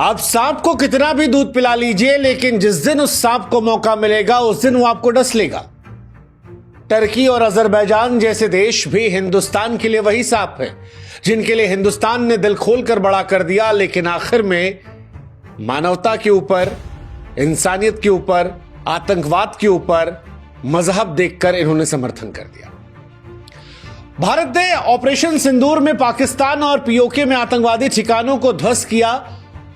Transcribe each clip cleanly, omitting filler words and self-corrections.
आप सांप को कितना भी दूध पिला लीजिए, लेकिन जिस दिन उस सांप को मौका मिलेगा उस दिन वो आपको डस लेगा। टर्की और अजरबैजान जैसे देश भी हिंदुस्तान के लिए वही सांप है जिनके लिए हिंदुस्तान ने दिल खोलकर बड़ा कर दिया, लेकिन आखिर में मानवता के ऊपर, इंसानियत के ऊपर, आतंकवाद के ऊपर मजहब देखकर इन्होंने समर्थन कर दिया। भारत ने ऑपरेशन सिंदूर में पाकिस्तान और पीओके में आतंकवादी ठिकानों को ध्वस्त किया,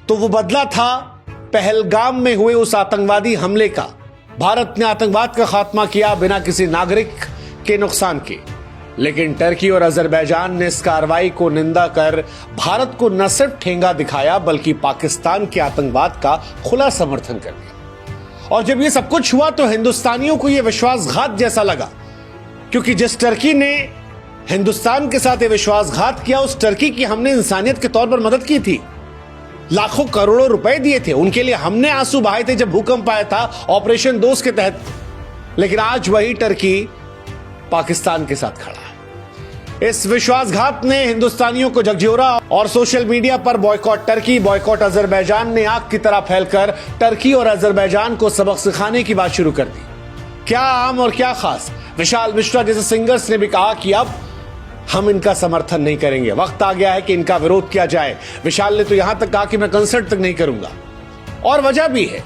तो वो बदला था पहलगाम में हुए उस आतंकवादी हमले का। भारत ने आतंकवाद का खात्मा किया बिना किसी नागरिक के नुकसान के, लेकिन टर्की और अजरबैजान ने इस कार्रवाई को निंदा कर भारत को न सिर्फ ठेंगा दिखाया बल्कि पाकिस्तान के आतंकवाद का खुला समर्थन कर दिया। और जब ये सब कुछ हुआ तो हिंदुस्तानियों को यह विश्वासघात जैसा लगा, क्योंकि जिस टर्की ने हिंदुस्तान के साथ ये विश्वासघात किया, उस टर्की की हमने इंसानियत के तौर पर मदद की थी, लाखों करोड़ों रुपए दिए थे, उनके लिए हमने आंसू बहाए थे जब भूकंप आया था ऑपरेशन दोस्त के तहत। लेकिन आज वही टर्की पाकिस्तान के साथ खड़ा है। इस विश्वासघात ने हिंदुस्तानियों को झकझोरा और सोशल मीडिया पर बॉयकॉट टर्की, बॉयकॉट अजरबैजान ने आग की तरह फैलकर टर्की और अजरबैजान को सबक सिखाने की बात शुरू कर दी। क्या आम और क्या खास। विशाल मिश्रा जैसे सिंगर्स ने भी कहा कि अब हम इनका समर्थन नहीं करेंगे, वक्त आ गया है कि इनका विरोध किया जाए। विशाल ने तो यहां तक कहा कि मैं कंसर्ट तक नहीं करूंगा। और वजह भी है,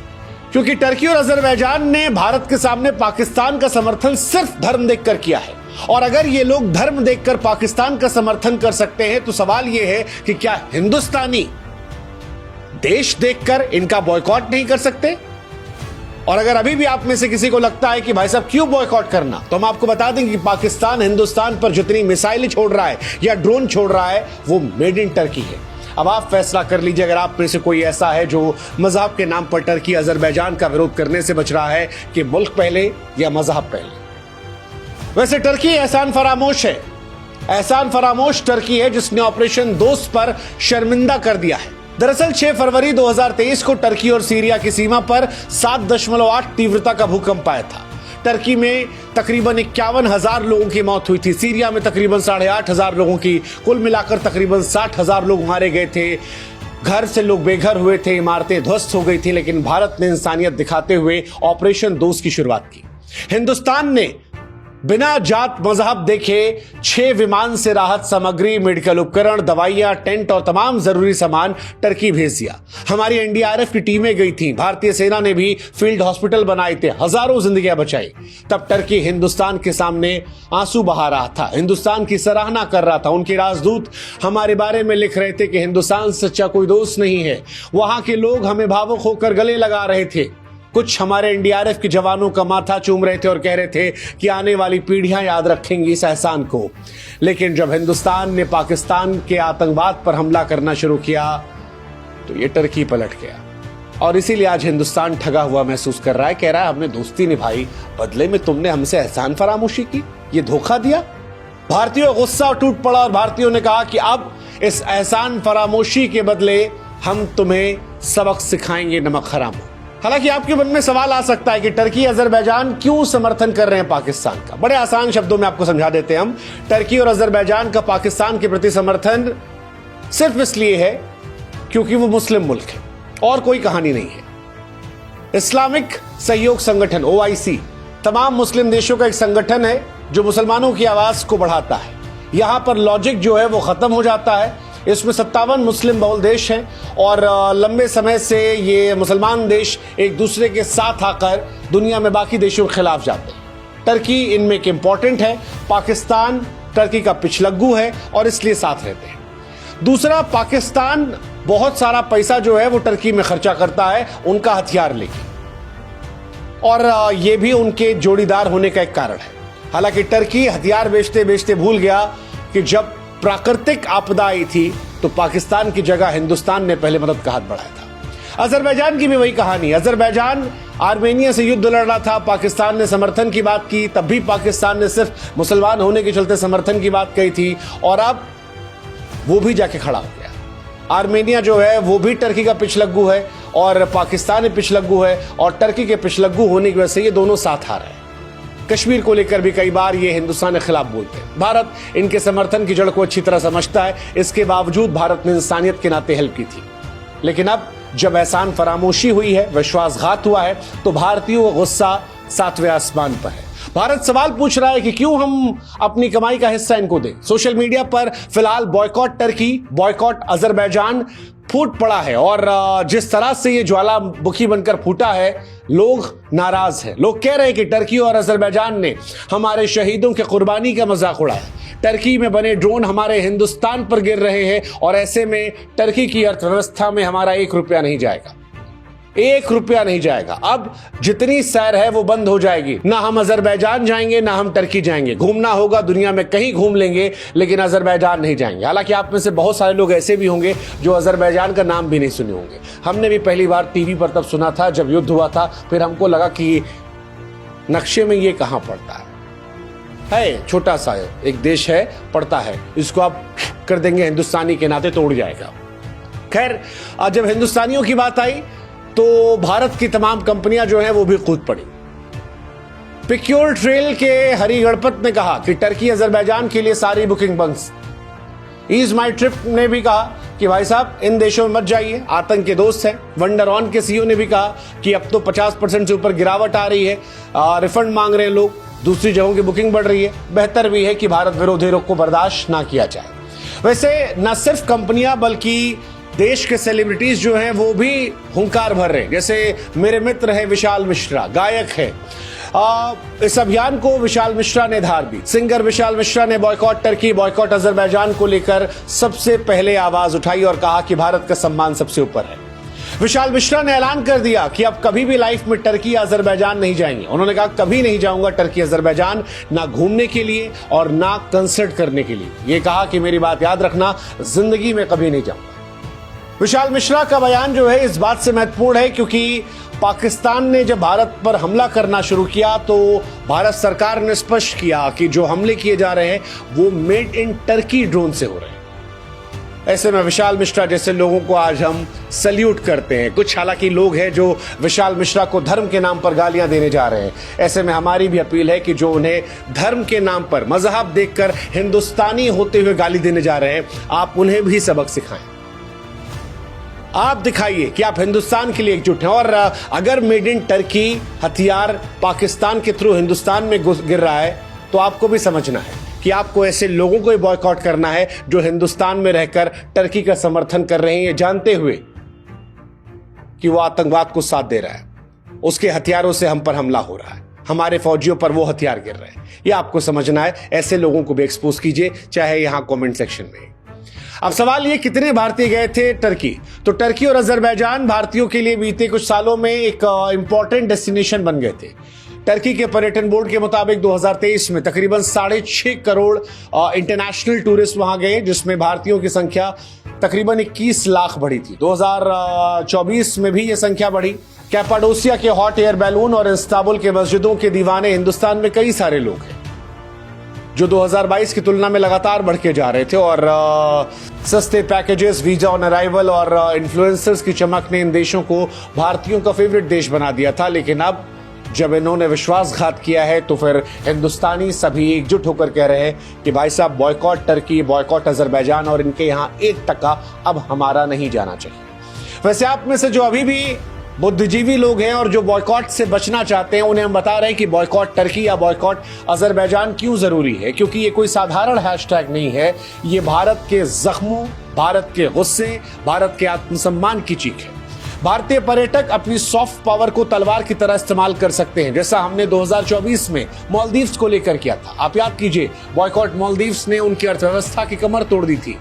क्योंकि टर्की और अजरबैजान ने भारत के सामने पाकिस्तान का समर्थन सिर्फ धर्म देखकर किया है। और अगर ये लोग धर्म देखकर पाकिस्तान का समर्थन कर सकते हैं तो सवाल यह है कि क्या हिंदुस्तानी देश देखकर इनका बॉयकॉट नहीं कर सकते? और अगर अभी भी आप में से किसी को लगता है कि भाई साहब क्यों बॉयकॉट करना, तो हम आपको बता दें कि पाकिस्तान हिंदुस्तान पर जितनी मिसाइलें छोड़ रहा है या ड्रोन छोड़ रहा है वो मेड इन टर्की है। अब आप फैसला कर लीजिए, अगर आप में से कोई ऐसा है जो मजहब के नाम पर टर्की अजरबैजान का विरोध करने से बच रहा है कि मुल्क पहले या मजहब पहले। वैसे टर्की एहसान फरामोश है। एहसान फरामोश टर्की है जिसने ऑपरेशन दोस्त पर शर्मिंदा कर दिया है। दरअसल 6 फरवरी 2023 को टर्की और सीरिया की सीमा पर 7.8 तीव्रता का भूकंप आया था। टर्की में तकरीबन 51,000 लोगों की मौत हुई थी, सीरिया में तकरीबन 8,500 लोगों की, कुल मिलाकर तकरीबन 60,000 लोग मारे गए थे। घर से लोग बेघर हुए थे, इमारतें ध्वस्त हो गई थी, लेकिन भारत ने इंसानियत दिखाते हुए ऑपरेशन दोस्त की शुरुआत की। हिंदुस्तान ने बिना जात मजहब देखे 6 विमान से राहत सामग्री, मेडिकल उपकरण, दवाइयां, टेंट और तमाम जरूरी सामान टर्की भेज दिया। हमारी एनडीआरएफ की टीमें गई थी, भारतीय सेना ने भी फील्ड हॉस्पिटल बनाए थे, हजारों जिंदगियां बचाई। तब टर्की हिंदुस्तान के सामने आंसू बहा रहा था, हिंदुस्तान की सराहना कर रहा था। उनके राजदूत हमारे बारे में लिख रहे थे कि हिंदुस्तान सच्चा कोई दोस्त नहीं है। वहां के लोग हमें भावुक होकर गले लगा रहे थे। कुछ हमारे एनडीआरएफ के जवानों का माथा चूम रहे थे और कह रहे थे कि आने वाली पीढ़ियां याद रखेंगी इस एहसान को। लेकिन जब हिंदुस्तान ने पाकिस्तान के आतंकवाद पर हमला करना शुरू किया तो ये टर्की पलट गया। और इसीलिए आज हिंदुस्तान ठगा हुआ महसूस कर रहा है, कह रहा है हमने दोस्ती निभाई, बदले में तुमने हमसे एहसान फरामोशी की, ये धोखा दिया। भारतीयों का गुस्सा टूट पड़ा और भारतीयों ने कहा कि अब इस एहसान फरामोशी के बदले हम तुम्हें सबक सिखाएंगे, नमक हराम। हालांकि आपके मन में सवाल आ सकता है कि टर्की अजरबैजान क्यों समर्थन कर रहे हैं पाकिस्तान का। बड़े आसान शब्दों में आपको समझा देते हैं हम। टर्की और अजरबैजान का पाकिस्तान के प्रति समर्थन सिर्फ इसलिए है क्योंकि वो मुस्लिम मुल्क है और कोई कहानी नहीं है। इस्लामिक सहयोग संगठन OIC तमाम मुस्लिम देशों का एक संगठन है जो मुसलमानों की आवाज को बढ़ाता है। यहां पर लॉजिक जो है वो खत्म हो जाता है। इसमें 57 मुस्लिम बहुल देश हैं और लंबे समय से ये मुसलमान देश एक दूसरे के साथ आकर दुनिया में बाकी देशों के खिलाफ जाते हैं। टर्की इनमें एक इंपॉर्टेंट है, पाकिस्तान टर्की का पिछलग्गू है और इसलिए साथ रहते हैं। दूसरा, पाकिस्तान बहुत सारा पैसा जो है वो टर्की में खर्चा करता है उनका हथियार लेके, और ये भी उनके जोड़ीदार होने का एक कारण है। हालांकि टर्की हथियार बेचते बेचते भूल गया कि जब प्राकृतिक आपदा आई थी तो पाकिस्तान की जगह हिंदुस्तान ने पहले मदद का हाथ बढ़ाया था। अजरबैजान की भी वही कहानी। अजरबैजान आर्मेनिया से युद्ध लड़ रहा था, पाकिस्तान ने समर्थन की बात की, तब भी पाकिस्तान ने सिर्फ मुसलमान होने के चलते समर्थन की बात कही थी, और अब वो भी जाके खड़ा हो गया। आर्मेनिया जो है वो भी टर्की का पिछलग्गू है और पाकिस्तान पिछलग्गू है, और टर्की के पिछलग्गू होने की वजह से ये दोनों साथ आ रहे हैं। कश्मीर को लेकर भी कई बार ये हिंदुस्तान के खिलाफ बोलते हैं। भारत इनके समर्थन की जड़ को अच्छी तरह समझता है, इसके बावजूद भारत ने इंसानियत के नाते हेल्प की थी। लेकिन अब जब एहसान फरामोशी हुई है, विश्वासघात हुआ है, तो भारतीयों का गुस्सा 7वें आसमान पर है। भारत सवाल पूछ रहा है कि क्यों हम अपनी कमाई का हिस्सा इनको दें। सोशल मीडिया पर फिलहाल बॉयकॉट टर्की, बॉयकॉट अजरबैजान फूट पड़ा है और जिस तरह से ये ज्वालामुखी बनकर फूटा है, लोग नाराज हैं। लोग कह रहे हैं कि टर्की और अजरबैजान ने हमारे शहीदों की कुर्बानी का मजाक उड़ाया। टर्की में बने ड्रोन हमारे हिंदुस्तान पर गिर रहे हैं और ऐसे में टर्की की अर्थव्यवस्था में हमारा 1 रुपया नहीं जाएगा, 1 रुपया नहीं जाएगा। अब जितनी सैर है वो बंद हो जाएगी। ना हम अजरबैजान जाएंगे, ना हम टर्की जाएंगे। घूमना होगा दुनिया में कहीं घूम लेंगे, लेकिन अजरबैजान नहीं जाएंगे। हालांकि आप में से बहुत सारे लोग ऐसे भी होंगे जो अजरबैजान का नाम भी नहीं सुने होंगे। हमने भी पहली बार टीवी पर तब सुना था जब युद्ध हुआ था, फिर हमको लगा कि नक्शे में ये कहां पड़ता है छोटा सा एक देश है, पड़ता है, इसको आप कर देंगे हिंदुस्तानी के नाते तो उड़ जाएगा। खैर, जब हिंदुस्तानियों की बात आई तो भारत की तमाम कंपनियां जो हैं वो भी कूद पड़ी। पिक्योर ट्रेल के हरी गणपत ने कहा कि टर्की अजरबैजान के लिए सारी बुकिंग बंद। ईज माई ट्रिप ने भी कहा कि भाई साहब इन देशों में मत जाइए, आतंक के दोस्त हैं। वंडर ऑन के सीईओ ने भी कहा कि अब तो 50% से ऊपर गिरावट आ रही है, रिफंड मांग रहे हैं लोग, दूसरी जगहों की बुकिंग बढ़ रही है। बेहतर भी है कि भारत विरोधी रुख को बर्दाश्त ना किया जाए। वैसे न सिर्फ कंपनियां बल्कि देश के सेलिब्रिटीज जो हैं वो भी हुंकार भर रहे हैं। जैसे मेरे मित्र है विशाल मिश्रा, गायक है। इस अभियान को विशाल मिश्रा ने धार दी। सिंगर विशाल मिश्रा ने बॉयकॉट टर्की, बॉयकॉट अजरबैजान को लेकर सबसे पहले आवाज उठाई और कहा कि भारत का सम्मान सबसे ऊपर है। विशाल मिश्रा ने ऐलान कर दिया कि अब कभी भी लाइफ में टर्की या अजरबैजान नहीं जाएंगे। उन्होंने कहा कभी नहीं जाऊंगा टर्की अजरबैजान, ना घूमने के लिए और ना कंसर्ट करने के लिए। ये कहा कि मेरी बात याद रखना, जिंदगी में कभी नहीं जाऊंगा। विशाल मिश्रा का बयान जो है इस बात से महत्वपूर्ण है क्योंकि पाकिस्तान ने जब भारत पर हमला करना शुरू किया तो भारत सरकार ने स्पष्ट किया कि जो हमले किए जा रहे हैं वो मेड इन टर्की ड्रोन से हो रहे हैं। ऐसे में विशाल मिश्रा जैसे लोगों को आज हम सल्यूट करते हैं। कुछ हालांकि लोग हैं जो विशाल मिश्रा को धर्म के नाम पर गालियां देने जा रहे हैं। ऐसे में हमारी भी अपील है कि जो उन्हें धर्म के नाम पर, मजहब देखकर हिंदुस्तानी होते हुए गाली देने जा रहे हैं, आप उन्हें भी सबक सिखाएं। आप दिखाइए कि आप हिंदुस्तान के लिए एकजुट हैं। और अगर मेड इन टर्की हथियार पाकिस्तान के थ्रू हिंदुस्तान में गिर रहा है तो आपको भी समझना है कि आपको ऐसे लोगों को ही बॉयकॉट करना है जो हिंदुस्तान में रहकर टर्की का समर्थन कर रहे हैं, ये जानते हुए कि वो आतंकवाद को साथ दे रहा है, उसके हथियारों से हम पर हमला हो रहा है, हमारे फौजियों पर वो हथियार गिर रहे हैं। ये आपको समझना है। ऐसे लोगों को भी एक्सपोज कीजिए, चाहे यहां कमेंट सेक्शन में। अब सवाल ये, कितने भारतीय गए थे टर्की? तो टर्की और अजरबैजान भारतीयों के लिए बीते कुछ सालों में एक इंपॉर्टेंट डेस्टिनेशन बन गए थे। टर्की के पर्यटन बोर्ड के मुताबिक 2023 में तकरीबन 6.5 करोड़ इंटरनेशनल टूरिस्ट वहां गए, जिसमें भारतीयों की संख्या तकरीबन 21 लाख बढ़ी थी। 2024 में भी यह संख्या बढ़ी। कैपाडोसिया के हॉट एयर बैलून और इस्तांबुल के मस्जिदों के दीवाने हिंदुस्तान में कई सारे लोग हैं जो 2022 की तुलना में लगातार बढ़ के जा रहे थे। और सस्ते पैकेजेस, वीजा ऑन अराइवल और इन्फ्लुएंसर्स की चमक ने इन देशों को भारतीयों का फेवरेट देश बना दिया था। लेकिन अब जब इन्होंने विश्वासघात किया है तो फिर हिंदुस्तानी सभी एकजुट होकर कह रहे हैं कि भाई साहब बॉयकॉट टर्की, बॉयकॉट अजरबैजान और इनके यहां 1% अब हमारा नहीं जाना चाहिए। वैसे आप में से जो अभी भी बुद्धिजीवी लोग हैं और जो बॉयकॉट से बचना चाहते हैं, उन्हें हम बता रहे हैं कि बॉयकॉट टर्की या बॉयकॉट अजरबैजान क्यों जरूरी है। क्योंकि ये कोई साधारण हैशटैग नहीं है, ये भारत के जख्मों, भारत के गुस्से, भारत के आत्मसम्मान की चीख है। भारतीय पर्यटक अपनी सॉफ्ट पावर को तलवार की तरह इस्तेमाल कर सकते हैं, जैसा हमने 2024 में मालदीव्स को लेकर किया था। आप याद कीजिए, बॉयकॉट मालदीव्स ने उनकी अर्थव्यवस्था की कमर तोड़ दी थी।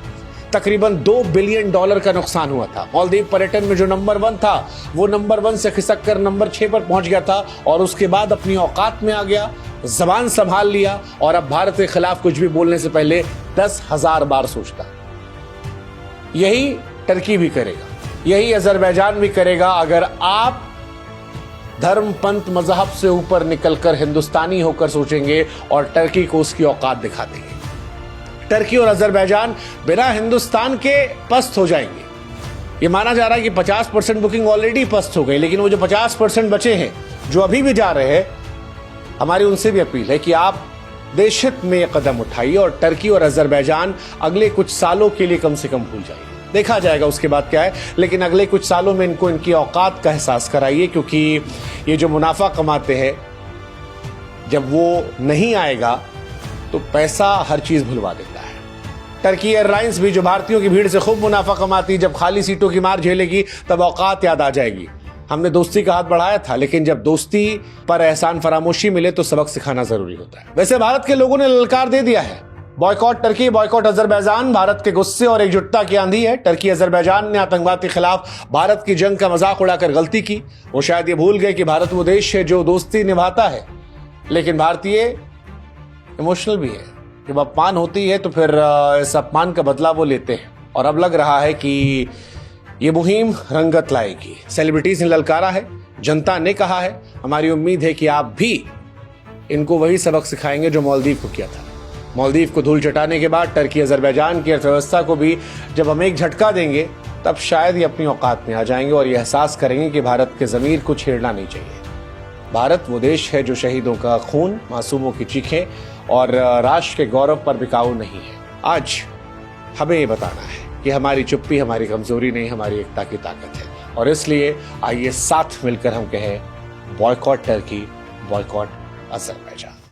तकरीबन $2 बिलियन का नुकसान हुआ था। मालदीव पर्यटन में जो नंबर 1 था वो नंबर 1 से खिसक कर नंबर 6 पर पहुंच गया था और उसके बाद अपनी औकात में आ गया, जबान संभाल लिया और अब भारत के खिलाफ कुछ भी बोलने से पहले 10,000 बार सोचता। यही टर्की भी करेगा, यही अजरबैजान भी करेगा अगर आप धर्म, पंथ, मजहब से ऊपर निकलकर हिंदुस्तानी होकर सोचेंगे और टर्की को उसकी औकात दिखा देंगे। टर्की और अजरबैजान बिना हिंदुस्तान के पस्त हो जाएंगे। ये माना जा रहा है कि 50% बुकिंग ऑलरेडी पस्त हो गई, लेकिन वो जो 50% बचे हैं जो अभी भी जा रहे हैं, हमारी उनसे भी अपील है कि आप देश हित में ये कदम उठाइए और टर्की और अजरबैजान अगले कुछ सालों के लिए कम से कम भूल जाइए। देखा जाएगा उसके बाद क्या है, लेकिन अगले कुछ सालों में इनको इनकी औकात का एहसास कराइए, क्योंकि ये जो मुनाफा कमाते हैं, जब वो नहीं आएगा तो पैसा हर चीज भुलवा देता है। टर्की एयरलाइंस भी जो भारतीयों की भीड़ से खूब मुनाफा कमाती, जब खाली सीटों की मार झेलेगी तब औकात याद आ जाएगी। हमने दोस्ती का हाथ बढ़ाया था, लेकिन जब दोस्ती पर एहसान फरामोशी मिले तो सबक सिखाना जरूरी होता है। वैसे भारत के लोगों ने ललकार दे दिया है, boycott Turkey, boycott Azerbaijan. Bharat के गुस्से और एकजुटता की आंधी है। टर्की अजरबैजान ने आतंकवाद के खिलाफ भारत की जंग का मजाक उड़ाकर गलती की। वो शायद ये भूल गए कि भारत वो देश है जो दोस्ती निभाता है, लेकिन भारतीय इमोशनल भी है। जब अपमान होती है तो फिर इस अपमान का बदला वो लेते हैं, और अब लग रहा है कि ये मुहिम रंगत लाएगी। सेलिब्रिटीज ने ललकारा है, जनता ने कहा है। हमारी उम्मीद है कि आप भी इनको वही सबक सिखाएंगे जो मालदीव को किया था। मालदीव को धूल चटाने के बाद टर्की अजरबैजान की अर्थव्यवस्था को भी जब हम एक झटका देंगे, तब शायद ये अपनी औकात में आ जाएंगे और ये एहसास करेंगे कि भारत के ज़मीर को छेड़ना नहीं चाहिए। भारत वो देश है जो शहीदों का खून, मासूमों की चीखें और राष्ट्र के गौरव पर बिकाऊ नहीं है। आज हमें ये बताना है कि हमारी चुप्पी हमारी कमजोरी नहीं, हमारी एकता की ताकत है। और इसलिए आइए साथ मिलकर हम कहें, बॉयकॉट टर्की, बॉयकॉट अजरबैजान।